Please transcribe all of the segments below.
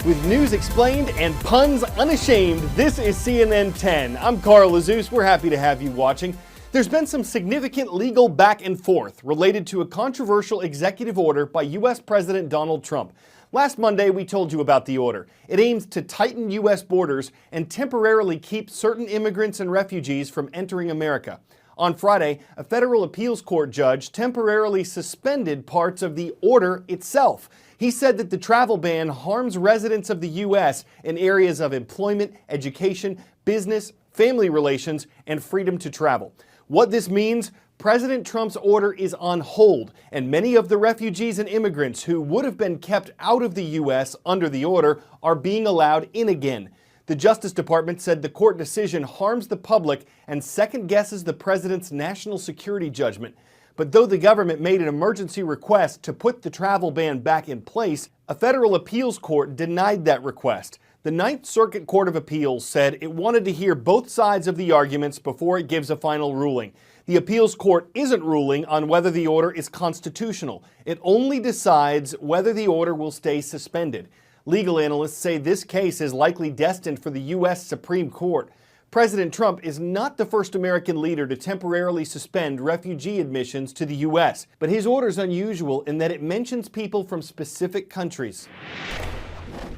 With news explained and puns unashamed, this is CNN 10. I'm Cral Azuz. We're happy to have you watching. There's been some significant legal back and forth related to a controversial executive order by U.S. President Donald Trump. Last Monday, we told you about the order. It aims to tighten U.S. borders and temporarily keep certain immigrants and refugees from entering America. On Friday, a federal appeals court judge temporarily suspended parts of the order itself. He said that the travel ban harms residents of the U.S. in areas of employment, education, business, family relations, and freedom to travel. What this means? President Trump's order is on hold, and many of the refugees and immigrants who would have been kept out of the U.S. under the order are being allowed in again. The Justice Department said the court decision harms the public and second-guesses the president's national security judgment. But though the government made an emergency request to put the travel ban back in place, a federal appeals court denied that request. The Ninth Circuit Court of Appeals said it wanted to hear both sides of the arguments before it gives a final ruling. The appeals court isn't ruling on whether the order is constitutional. It only decides whether the order will stay suspended. Legal analysts say this case is likely destined for the U.S. Supreme Court. President Trump is not the first American leader to temporarily suspend refugee admissions to the U.S., but his order is unusual in that it mentions people from specific countries.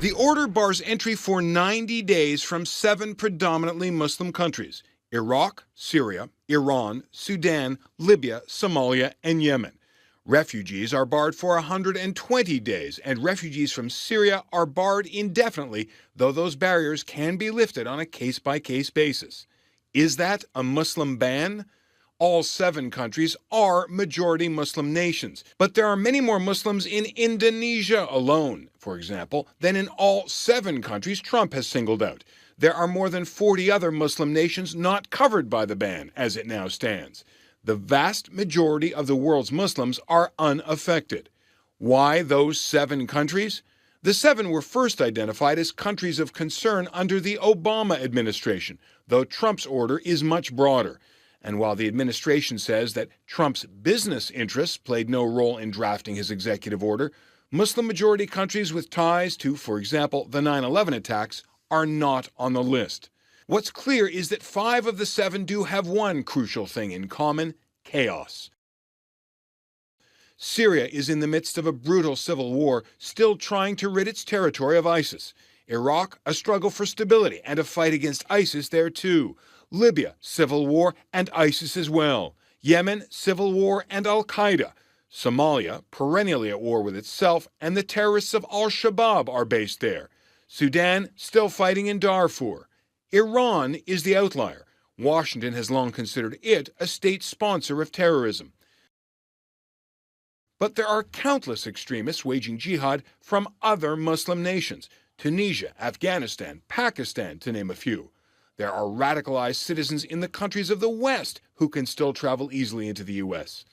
The order bars entry for 90 days from 7 predominantly Muslim countries: Iraq, Syria, Iran, Sudan, Libya, Somalia, and Yemen. Refugees are barred for 120 days, and refugees from Syria are barred indefinitely, though those barriers can be lifted on a case-by-case basis. Is that a Muslim ban? All 7 countries are majority Muslim nations, but there are many more Muslims in Indonesia alone, for example, than in all 7 countries Trump has singled out. There are more than 40 other Muslim nations not covered by the ban, as it now stands. The vast majority of the world's Muslims are unaffected. Why those 7 countries? The 7 were first identified as countries of concern under the Obama administration, though Trump's order is much broader. And while the administration says that Trump's business interests played no role in drafting his executive order, Muslim-majority countries with ties to, for example, the 9/11 attacks are not on the list. What's clear is that 5 of the 7 do have one crucial thing in common: chaos. Syria is in the midst of a brutal civil war, still trying to rid its territory of ISIS. Iraq, a struggle for stability and a fight against ISIS there too. Libya, civil war and ISIS as well. Yemen, civil war and Al-Qaeda. Somalia, perennially at war with itself, and the terrorists of Al-Shabaab are based there. Sudan, still fighting in Darfur. Iran is the outlier. Washington has long considered it a state sponsor of terrorism. But there are countless extremists waging jihad from other Muslim nations: Tunisia, Afghanistan, Pakistan, to name a few. There are radicalized citizens in the countries of the West who can still travel easily into the U.S.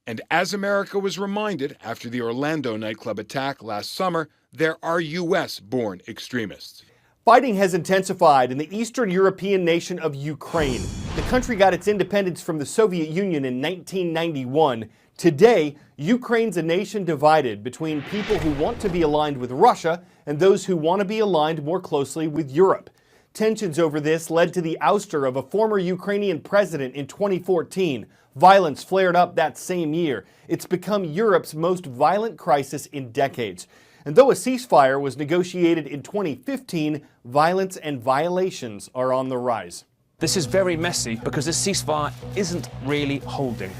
And as America was reminded after the Orlando nightclub attack last summer, there are U.S.-born extremists. Fighting has intensified in the Eastern European nation of Ukraine. The country got its independence from the Soviet Union in 1991. Today, Ukraine's a nation divided between people who want to be aligned with Russia and those who want to be aligned more closely with Europe. Tensions over this led to the ouster of a former Ukrainian president in 2014. Violence flared up that same year. It's become Europe's most violent crisis in decades. And though a ceasefire was negotiated in 2015, violence and violations are on the rise. This is very messy because this ceasefire isn't really holding.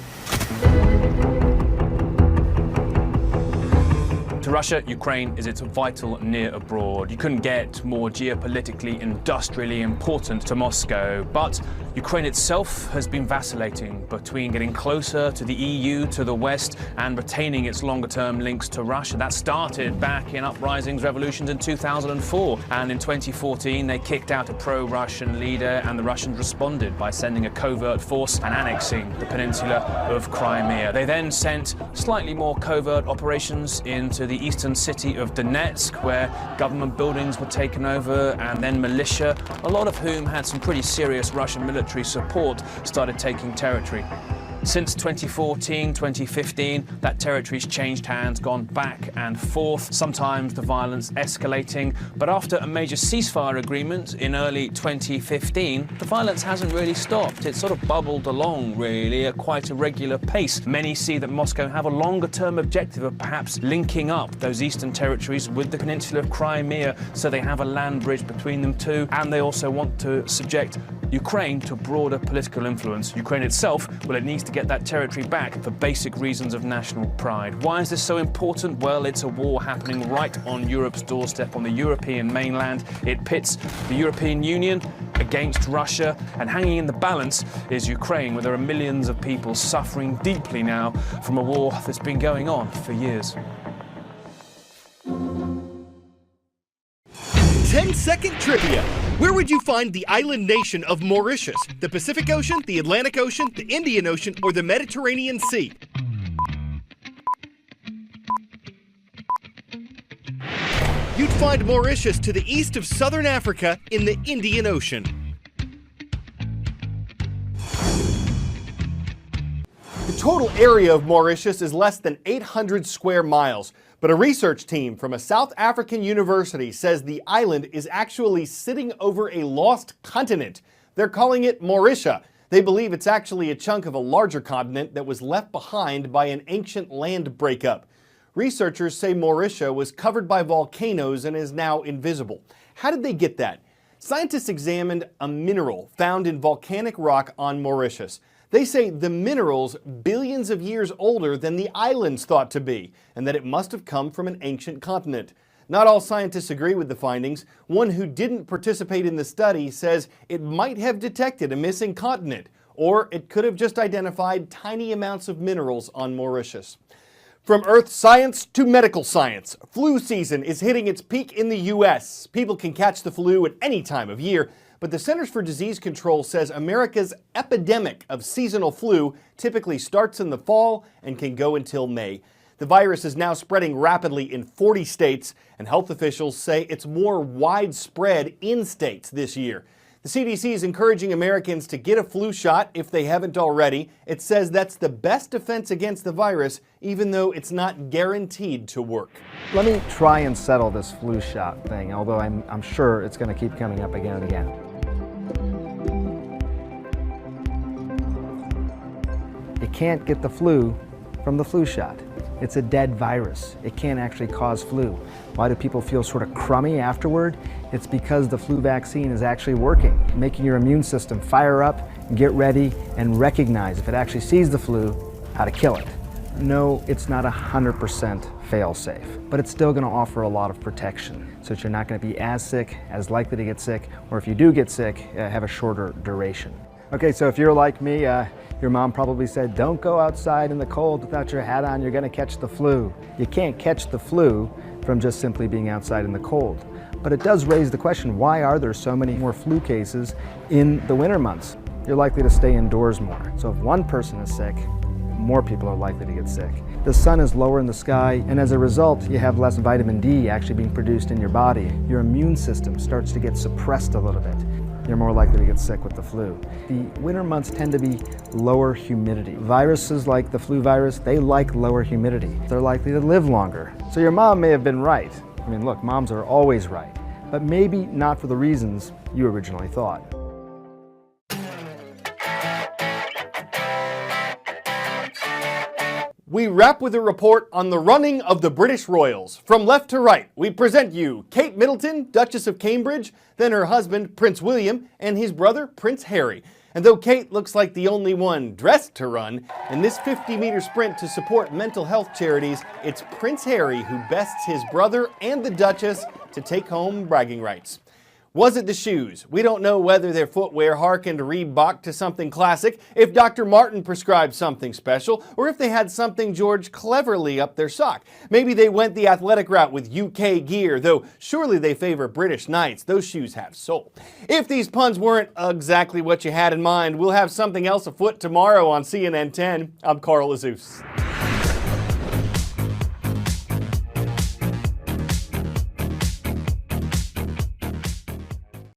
To Russia, Ukraine is its vital near abroad. You couldn't get more geopolitically, industrially important to Moscow. But Ukraine itself has been vacillating between getting closer to the EU, to the West, and retaining its longer-term links to Russia. That started back in uprisings, revolutions in 2004. And in 2014, they kicked out a pro-Russian leader, and the Russians responded by sending a covert force and annexing the peninsula of Crimea. They then sent slightly more covert operations into the eastern city of Donetsk, where government buildings were taken over, and then militia, a lot of whom had some pretty serious Russian military support, started taking territory. Since 2014, 2015, that territory's changed hands, gone back and forth, sometimes the violence escalating. But after a major ceasefire agreement in early 2015, the violence hasn't really stopped. It's sort of bubbled along, really, at quite a regular pace. Many see that Moscow have a longer-term objective of perhaps linking up those eastern territories with the peninsula of Crimea, so they have a land bridge between them too, and they also want to subject Ukraine to broader political influence. Ukraine itself, well, it needs to get that territory back for basic reasons of national pride. Why is this so important? Well, it's a war happening right on Europe's doorstep, on the European mainland. It pits the European Union against Russia, and hanging in the balance is Ukraine, where there are millions of people suffering deeply now from a war that's been going on for years. 10-second trivia. Where would you find the island nation of Mauritius? The Pacific Ocean, the Atlantic Ocean, the Indian Ocean, or the Mediterranean Sea? You'd find Mauritius to the east of southern Africa in the Indian Ocean. The total area of Mauritius is less than 800 square miles. But a research team from a South African university says the island is actually sitting over a lost continent. They're calling it Mauritia. They believe it's actually a chunk of a larger continent that was left behind by an ancient land breakup. Researchers say Mauritia was covered by volcanoes and is now invisible. How did they get that? Scientists examined a mineral found in volcanic rock on Mauritius. They say the mineral's billions of years older than the island's thought to be, and that it must have come from an ancient continent. Not all scientists agree with the findings. One who didn't participate in the study says it might have detected a missing continent, or it could have just identified tiny amounts of minerals on Mauritius. From earth science to medical science, flu season is hitting its peak in the U.S. People can catch the flu at any time of year, but the Centers for Disease Control says America's epidemic of seasonal flu typically starts in the fall and can go until May. The virus is now spreading rapidly in 40 states, and health officials say it's more widespread in states this year. The CDC is encouraging Americans to get a flu shot if they haven't already. It says that's the best defense against the virus, even though it's not guaranteed to work. Let me try and settle this flu shot thing, although I'm sure it's going to keep coming up again and again. You can't get the flu from the flu shot. It's a dead virus. It can't actually cause flu. Why do people feel sort of crummy afterward? It's because the flu vaccine is actually working, making your immune system fire up, get ready, and recognize, if it actually sees the flu, how to kill it. No, it's not 100% fail-safe, but it's still going to offer a lot of protection, so that you're not going to be as sick, as likely to get sick, or if you do get sick, have a shorter duration. Okay, so if you're like me, your mom probably said, don't go outside in the cold without your hat on, you're going to catch the flu. You can't catch the flu from just simply being outside in the cold. But it does raise the question, why are there so many more flu cases in the winter months? You're likely to stay indoors more. So if one person is sick, more people are likely to get sick. The sun is lower in the sky, and as a result, you have less vitamin D actually being produced in your body. Your immune system starts to get suppressed a little bit. You're more likely to get sick with the flu. The winter months tend to be lower humidity. Viruses like the flu virus, they like lower humidity. They're likely to live longer. So your mom may have been right. I mean, look, moms are always right, but maybe not for the reasons you originally thought. We wrap with a report on the running of the British royals. From left to right, we present you Kate Middleton, Duchess of Cambridge, then her husband, Prince William, and his brother, Prince Harry. And though Kate looks like the only one dressed to run, in this 50-meter sprint to support mental health charities, it's Prince Harry who bests his brother and the Duchess to take home bragging rights. Was it the shoes? We don't know whether their footwear harkened Reebok to something classic, if Dr. Martin prescribed something special, or if they had something George cleverly up their sock. Maybe they went the athletic route with UK gear, though surely they favor British knights. Those shoes have soul. If these puns weren't exactly what you had in mind, we'll have something else afoot tomorrow on CNN 10. I'm Carl Azuz.